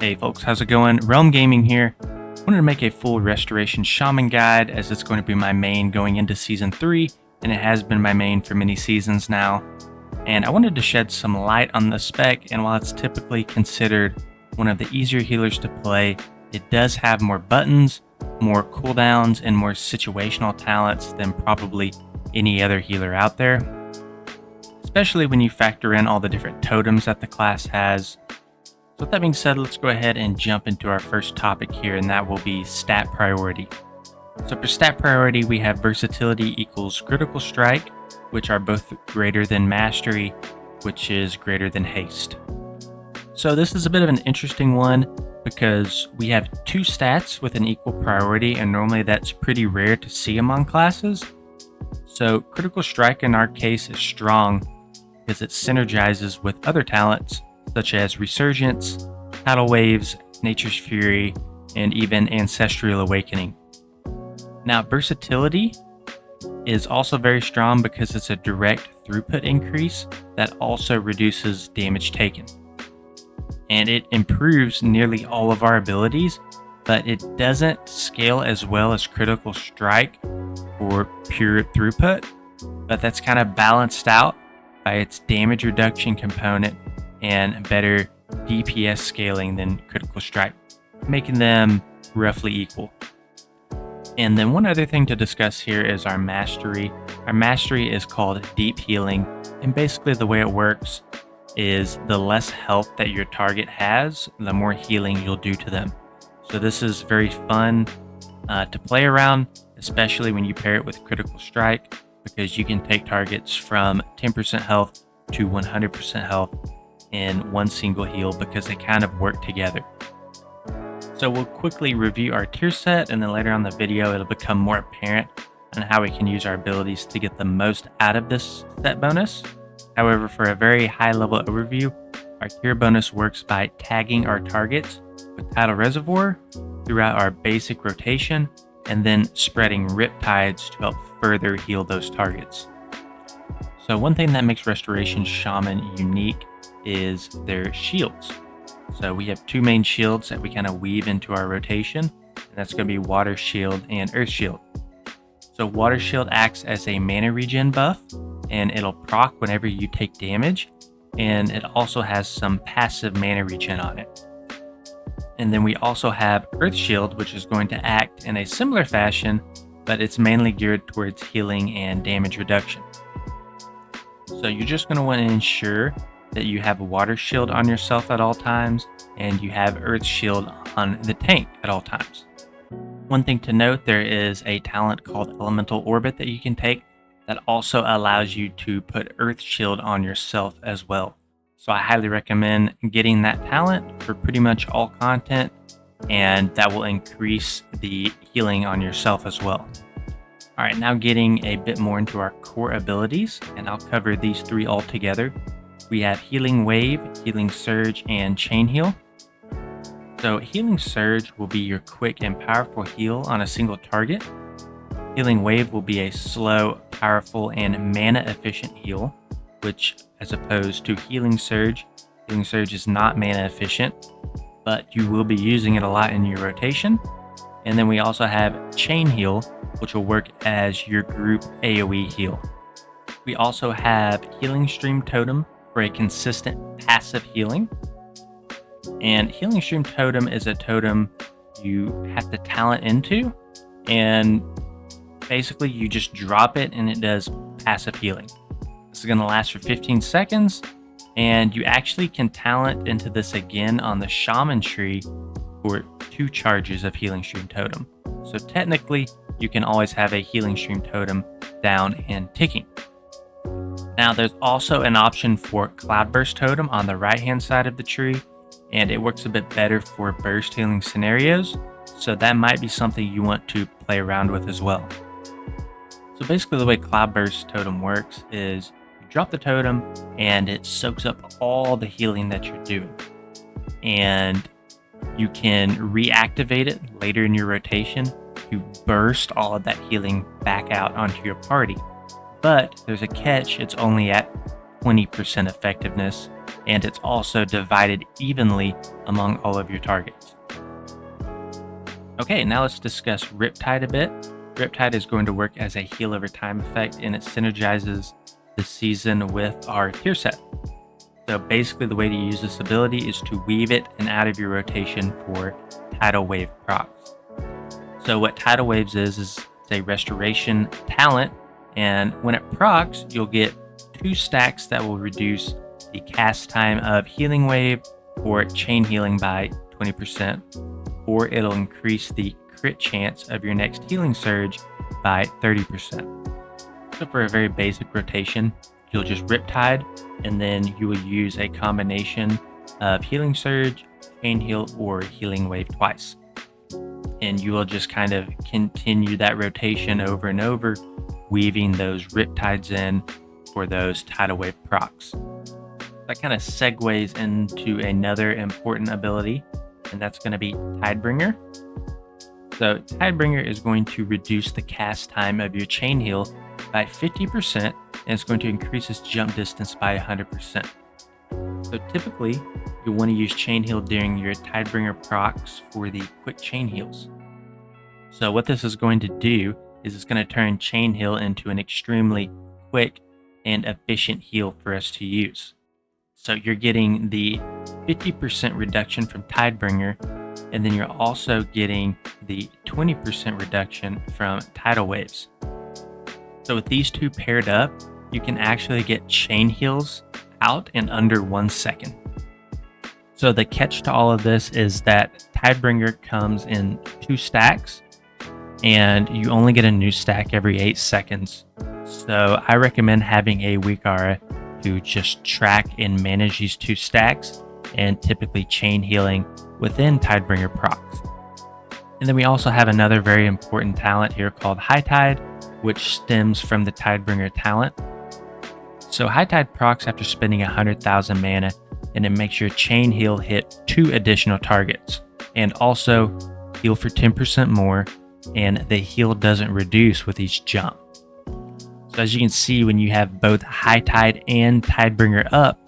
Hey folks, how's it going? Realm Gaming here. Wanted to make a full restoration shaman guide as it's going to be my main going into season 3, and it has been my main for many seasons now. And I wanted to shed some light on the spec, and while it's typically considered one of the easier healers to play, it does have more buttons, more cooldowns, and more situational talents than probably any other healer out there. Especially when you factor in all the different totems that the class has. So with that being said, let's go ahead and jump into our first topic here, and that will be stat priority. So for stat priority, we have versatility equals critical strike, which are both greater than mastery, which is greater than haste. So this is a bit of an interesting one because we have two stats with an equal priority, and normally that's pretty rare to see among classes. So critical strike in our case is strong because it synergizes with other talents such as Resurgence, Tidal Waves, Nature's Fury, and even Ancestral Awakening. Now, versatility is also very strong because it's a direct throughput increase that also reduces damage taken. And it improves nearly all of our abilities, but it doesn't scale as well as Critical Strike for pure throughput, but that's kind of balanced out by its damage reduction component and better DPS scaling than Critical Strike, making them roughly equal. And then one other thing to discuss here is our mastery. Our mastery is called Deep Healing, and basically the way it works is the less health that your target has, the more healing you'll do to them. So this is very fun to play around, especially when you pair it with Critical Strike, because you can take targets from 10% health to 100% health in one single heal because they kind of work together. So we'll quickly review our tier set, and then later on in the video it'll become more apparent on how we can use our abilities to get the most out of this set bonus. However, for a very high level overview, our tier bonus works by tagging our targets with Tidal Reservoir throughout our basic rotation, and then spreading Riptides to help further heal those targets. So one thing that makes Restoration Shaman unique is their shields. So we have two main shields that we kind of weave into our rotation, and that's going to be Water Shield and Earth Shield. So Water Shield acts as a mana regen buff, and it'll proc whenever you take damage, and it also has some passive mana regen on it. And then we also have Earth Shield, which is going to act in a similar fashion, but it's mainly geared towards healing and damage reduction. So you're just going to want to ensure that you have a Water Shield on yourself at all times, and you have Earth Shield on the tank at all times. One thing to note, there is a talent called Elemental Orbit that you can take that also allows you to put Earth Shield on yourself as well. So I highly recommend getting that talent for pretty much all content, and that will increase the healing on yourself as well. Alright, now getting a bit more into our core abilities, and I'll cover these three all together. We have Healing Wave, Healing Surge, and Chain Heal. So Healing Surge will be your quick and powerful heal on a single target. Healing Wave will be a slow, powerful, and mana efficient heal, which as opposed to Healing Surge is not mana efficient, but you will be using it a lot in your rotation. And then we also have Chain Heal, which will work as your group AoE heal. We also have Healing Stream Totem for a consistent passive healing. And Healing Stream Totem is a totem you have to talent into, and basically you just drop it and it does passive healing. This is going to last for 15 seconds, and you actually can talent into this again on the Shaman tree for 2 charges of Healing Stream Totem. So technically you can always have a Healing Stream Totem down and ticking. Now there's also an option for Cloudburst Totem on the right hand side of the tree, and it works a bit better for burst healing scenarios, so that might be something you want to play around with as well. So basically the way Cloudburst Totem works is you drop the totem and it soaks up all the healing that you're doing, and you can reactivate it later in your rotation to burst all of that healing back out onto your party. But there's a catch, it's only at 20% effectiveness, and it's also divided evenly among all of your targets. Okay, now let's discuss Riptide a bit. Riptide is going to work as a heal over time effect, and it synergizes the season with our tier set. So basically the way to use this ability is to weave it in out of your rotation for Tidal Wave procs. So what Tidal Waves is a restoration talent, and when it procs, you'll get 2 stacks that will reduce the cast time of Healing Wave or Chain Healing by 20%, or it'll increase the crit chance of your next Healing Surge by 30%. So for a very basic rotation, you'll just Riptide, and then you will use a combination of Healing Surge, Chain Heal, or Healing Wave twice. And you will just kind of continue that rotation over and over, weaving those Riptides in for those Tidal Wave procs. That kind of segues into another important ability, and that's going to be Tidebringer. So Tidebringer is going to reduce the cast time of your Chain Heal by 50%, and it's going to increase its jump distance by 100%. So typically, you'll want to use Chain Heal during your Tidebringer procs for the quick Chain Heals. So what this is going to do is it's going to turn Chain Heal into an extremely quick and efficient heal for us to use. So you're getting the 50% reduction from Tidebringer, and then you're also getting the 20% reduction from Tidal Waves. So with these two paired up, you can actually get Chain Heals out in under 1 second. So the catch to all of this is that Tidebringer comes in 2 stacks, and you only get a new stack every 8 seconds. So I recommend having a WeakAuras to just track and manage these 2 stacks, and typically chain healing within Tidebringer procs. And then we also have another very important talent here called High Tide, which stems from the Tidebringer talent. So High Tide procs after spending 100,000 mana, and it makes your chain heal hit 2 additional targets, and also heal for 10% more, and the heal doesn't reduce with each jump. So as you can see, when you have both High Tide and Tidebringer up,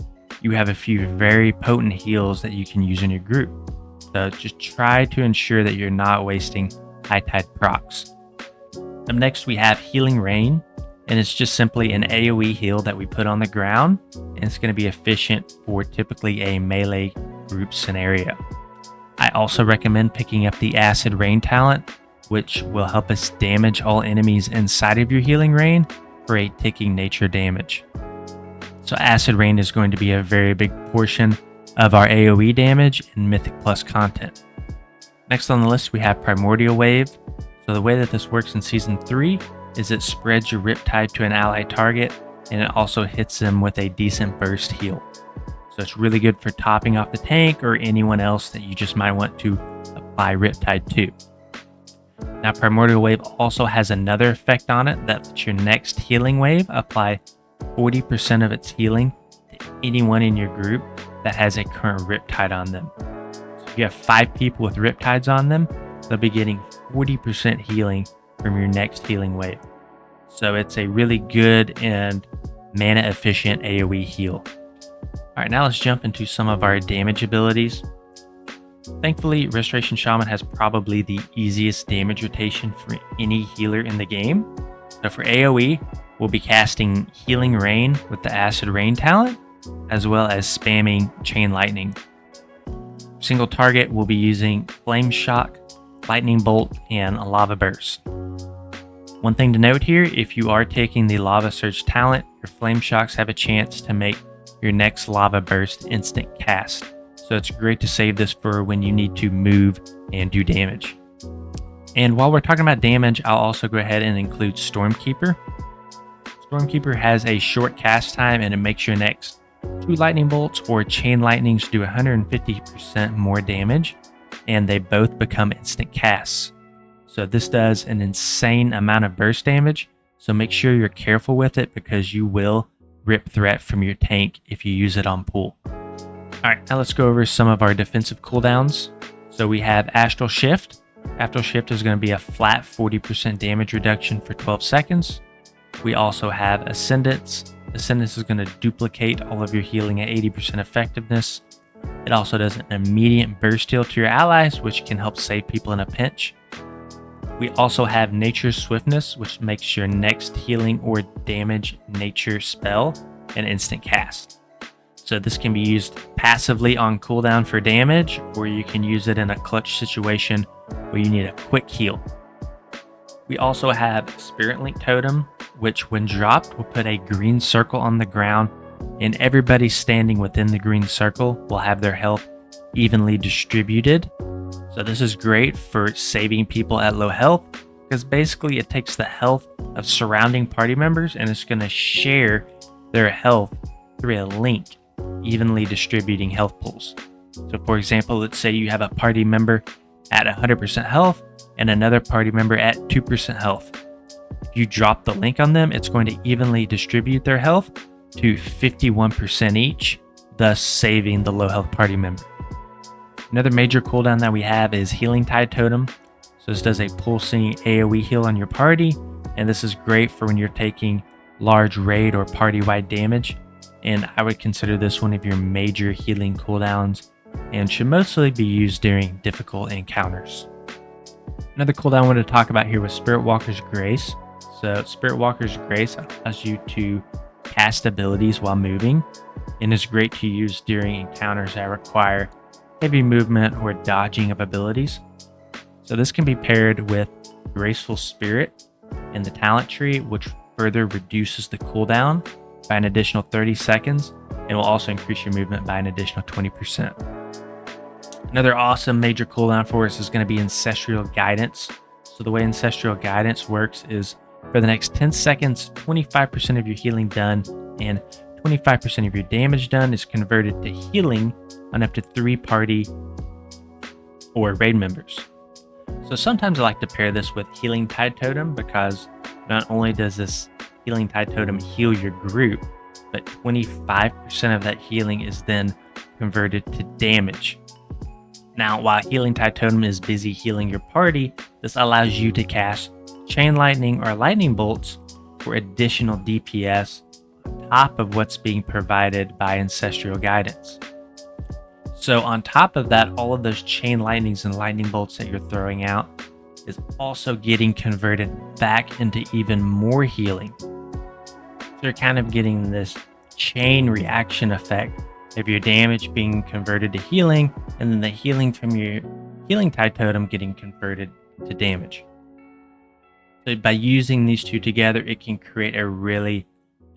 you have a few very potent heals that you can use in your group. So just try to ensure that you're not wasting High Tide procs. Up next, we have Healing Rain, and it's just simply an AoE heal that we put on the ground, and it's going to be efficient for typically a melee group scenario. I also recommend picking up the Acid Rain talent, which will help us damage all enemies inside of your Healing Rain for a ticking nature damage. So Acid Rain is going to be a very big portion of our AoE damage in Mythic Plus content. Next on the list, we have Primordial Wave. So the way that this works in Season 3 is it spreads your Riptide to an ally target, and it also hits them with a decent burst heal. So it's really good for topping off the tank or anyone else that you just might want to apply Riptide to. Now Primordial Wave also has another effect on it that lets your next Healing Wave apply 40% of its healing to anyone in your group that has a current Riptide on them. So if you have 5 people with Riptides on them, they'll be getting 40% healing from your next Healing Wave. So it's a really good and mana efficient AoE heal. Alright, now let's jump into some of our damage abilities. Thankfully, Restoration Shaman has probably the easiest damage rotation for any healer in the game. So for AoE, we'll be casting Healing Rain with the Acid Rain talent, as well as spamming Chain Lightning. Single target, we'll be using Flame Shock, Lightning Bolt, and Lava Burst. One thing to note here, if you are taking the Lava Surge talent, your Flame Shocks have a chance to make your next Lava Burst instant cast. So it's great to save this for when you need to move and do damage. And while we're talking about damage, I'll also go ahead and include Stormkeeper. Stormkeeper has a short cast time, and it makes your next 2 Lightning Bolts or Chain Lightnings do 150% more damage, and they both become instant casts. So this does an insane amount of burst damage, so make sure you're careful with it because you will rip threat from your tank if you use it on pool. Alright, now let's go over some of our defensive cooldowns. So we have Astral Shift. Astral Shift is going to be a flat 40% damage reduction for 12 seconds. We also have Ascendance, Ascend is going to duplicate all of your healing at 80% effectiveness. It also does an immediate burst heal to your allies, which can help save people in a pinch. We also have Nature's Swiftness, which makes your next healing or damage nature spell an instant cast. So this can be used passively on cooldown for damage, or you can use it in a clutch situation where you need a quick heal. We also have Spirit Link Totem, which when dropped will put a green circle on the ground, and everybody standing within the green circle will have their health evenly distributed. So this is great for saving people at low health, because basically it takes the health of surrounding party members and it's going to share their health through a link, evenly distributing health pools. So for example, let's say you have a party member at 100% health and another party member at 2% health. If you drop the link on them, it's going to evenly distribute their health to 51% each, thus saving the low health party member. Another major cooldown that we have is Healing Tide Totem. So this does a pulsing AoE heal on your party, and this is great for when you're taking large raid or party-wide damage, and I would consider this one of your major healing cooldowns and should mostly be used during difficult encounters. Another cooldown I wanted to talk about here was Spirit Walker's Grace. So Spirit Walker's Grace allows you to cast abilities while moving and is great to use during encounters that require heavy movement or dodging of abilities. So this can be paired with Graceful Spirit in the talent tree, which further reduces the cooldown by an additional 30 seconds and will also increase your movement by an additional 20%. Another awesome major cooldown for us is going to be Ancestral Guidance. So the way Ancestral Guidance works is for the next 10 seconds, 25% of your healing done and 25% of your damage done is converted to healing on up to 3 party or raid members. So sometimes I like to pair this with Healing Tide Totem, because not only does this Healing Tide Totem heal your group, but 25% of that healing is then converted to damage. Now, while Healing Tide Totem is busy healing your party, this allows you to cast Chain Lightning or Lightning Bolts for additional DPS on top of what's being provided by Ancestral Guidance. So on top of that, all of those Chain Lightnings and Lightning Bolts that you're throwing out is also getting converted back into even more healing. So you're kind of getting this chain reaction effect of your damage being converted to healing, and then the healing from your Healing Tide Totem getting converted to damage. So by using these two together, it can create a really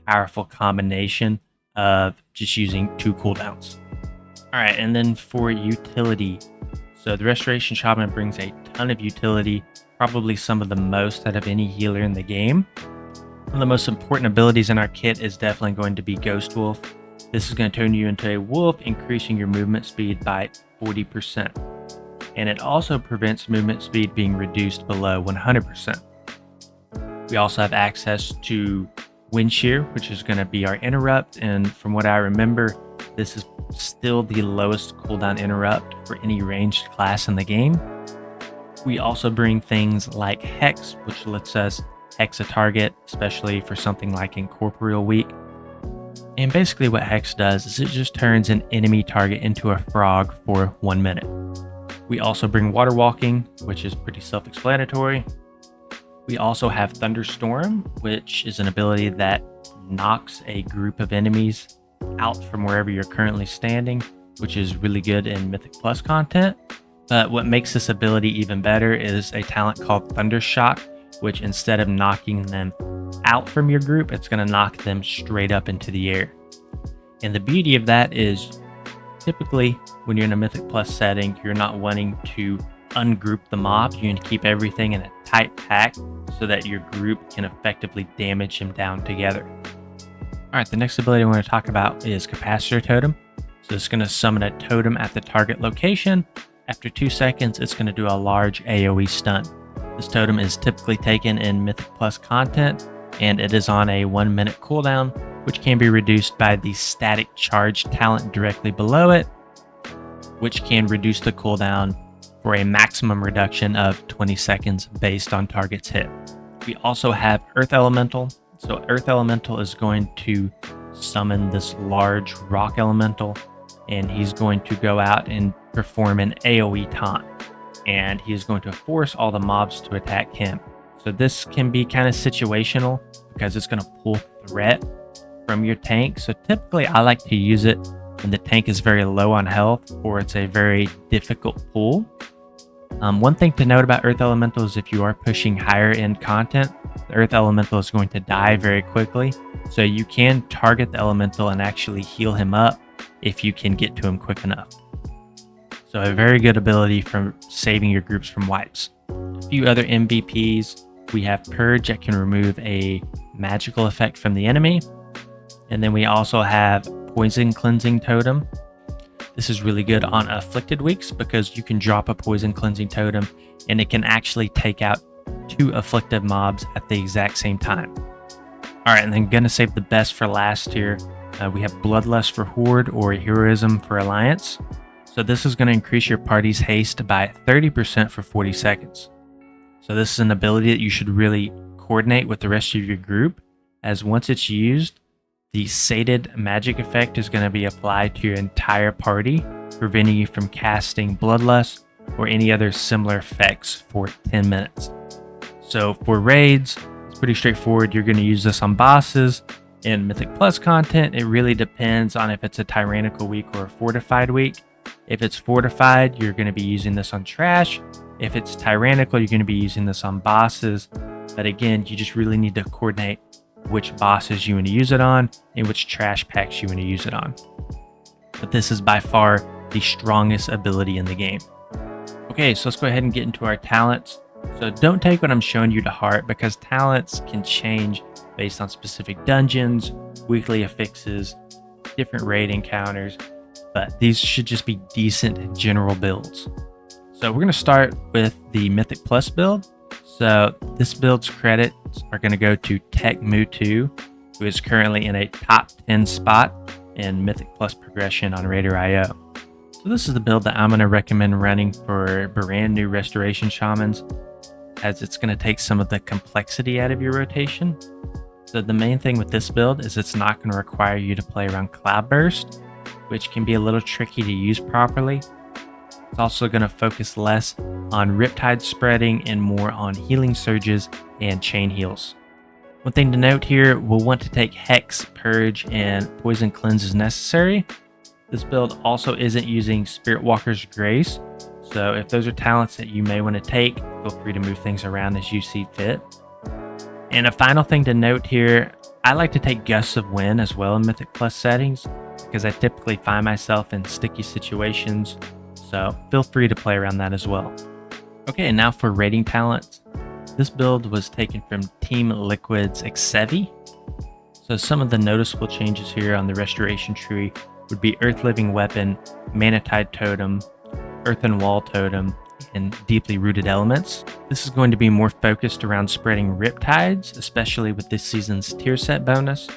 powerful combination of just using 2 cooldowns. All right, and then for utility, so the Restoration Shaman brings a ton of utility, probably some of the most out of any healer in the game. One of the most important abilities in our kit is definitely going to be Ghost Wolf. This is going to turn you into a wolf, increasing your movement speed by 40%. And it also prevents movement speed being reduced below 100%. We also have access to Wind Shear, which is going to be our interrupt, and from what I remember, this is still the lowest cooldown interrupt for any ranged class in the game. We also bring things like Hex, which lets us hex a target, especially for something like Incorporeal Weak. And basically what Hex does is it just turns an enemy target into a frog for 1 minute. We also bring Water Walking, which is pretty self-explanatory. We also have Thunderstorm, which is an ability that knocks a group of enemies out from wherever you're currently standing, which is really good in Mythic Plus content. But what makes this ability even better is a talent called Thundershock, which instead of knocking them out from your group, it's going to knock them straight up into the air. And the beauty of that is typically when you're in a Mythic Plus setting, you're not wanting to ungroup the mob. You need to keep everything in a tight pack so that your group can effectively damage them down together. All right, the next ability I want to talk about is Capacitor Totem. So it's going to summon a totem at the target location. After 2 seconds, it's going to do a large AoE stun. This totem is typically taken in Mythic Plus content, and it is on a 1 minute cooldown, which can be reduced by the Static Charge talent directly below it, which can reduce the cooldown for a maximum reduction of 20 seconds based on target's hit. We also have Earth Elemental. So Earth Elemental is going to summon this large rock elemental, and he's going to go out and perform an AoE taunt, and he is going to force all the mobs to attack him. So this can be kind of situational because it's going to pull threat from your tank. So typically I like to use it when the tank is very low on health or it's a very difficult pull. One thing to note about Earth Elemental is if you are pushing higher end content, the Earth Elemental is going to die very quickly. So you can target the Elemental and actually heal him up if you can get to him quick enough. So a very good ability from saving your groups from wipes. A few other MVPs. We have Purge that can remove a magical effect from the enemy. And then we also have Poison Cleansing Totem. This is really good on afflicted weeks because you can drop a Poison Cleansing Totem and it can actually take out 2 afflicted mobs at the exact same time. Alright, and then gonna save the best for last here. We have Bloodlust for Horde or Heroism for Alliance. So this is going to increase your party's haste by 30% for 40 seconds. So this is an ability that you should really coordinate with the rest of your group, as once it's used, the sated magic effect is going to be applied to your entire party, preventing you from casting Bloodlust or any other similar effects for 10 minutes. So for raids, it's pretty straightforward. You're going to use this on bosses. In Mythic Plus content, it really depends on if it's a Tyrannical week or a Fortified week. If it's Fortified, you're going to be using this on trash. If it's Tyrannical, you're going to be using this on bosses. But again, you just really need to coordinate which bosses you want to use it on and which trash packs you want to use it on. But this is by far the strongest ability in the game. Okay, so let's go ahead and get into our talents. So don't take what I'm showing you to heart because talents can change based on specific dungeons, weekly affixes, different raid encounters, but these should just be decent general builds. So we're going to start with the Mythic Plus build. So this build's credits are going to go to Tech Mutu, who is currently in a top 10 spot in Mythic Plus progression on Raider.io. So this is the build that I'm going to recommend running for brand new Restoration Shamans, as it's going to take some of the complexity out of your rotation. So the main thing with this build is it's not going to require you to play around Cloudburst, which can be a little tricky to use properly. It's also going to focus less on Riptide spreading and more on healing surges and chain heals. One thing to note here, we'll want to take Hex, Purge, and Poison Cleanse as necessary. This build also isn't using Spirit Walker's Grace, so if those are talents that you may want to take, feel free to move things around as you see fit. And a final thing to note here, I like to take Gusts of Wind as well in Mythic Plus settings, because I typically find myself in sticky situations, so feel free to play around that as well. Okay, and now for raiding talents. This build was taken from Team Liquid's Xevi. So some of the noticeable changes here on the Restoration tree would be Earth Living Weapon, Manatide Totem, Earthen Wall Totem, and Deeply Rooted Elements. This is going to be more focused around spreading Riptides, especially with this season's tier set bonus.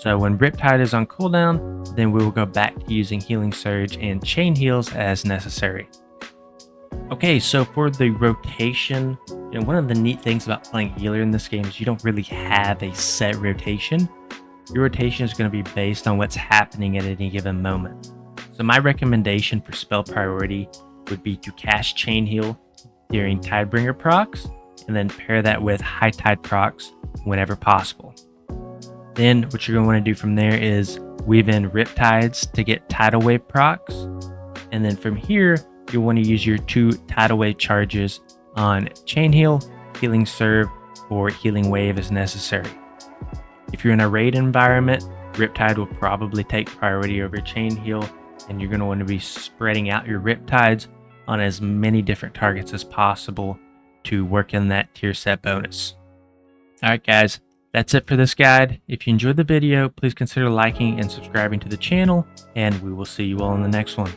So when Riptide is on cooldown, then we will go back to using Healing Surge and Chain Heals as necessary. Okay, so for the rotation, one of the neat things about playing healer in this game is you don't really have a set rotation. Your rotation is going to be based on what's happening at any given moment. So my recommendation for spell priority would be to cast Chain Heal during Tidebringer procs, and then pair that with High Tide procs whenever possible. Then what you're going to want to do from there is weave in Riptides to get Tidal Wave procs, and then from here you'll want to use your 2 Tidal Wave charges on Chain Heal, Healing Serve, or Healing Wave as necessary. If you're in a raid environment, Riptide will probably take priority over Chain Heal, and you're going to want to be spreading out your Riptides on as many different targets as possible to work in that tier set bonus. Alright guys, that's it for this guide. If you enjoyed the video, please consider liking and subscribing to the channel, and we will see you all in the next one.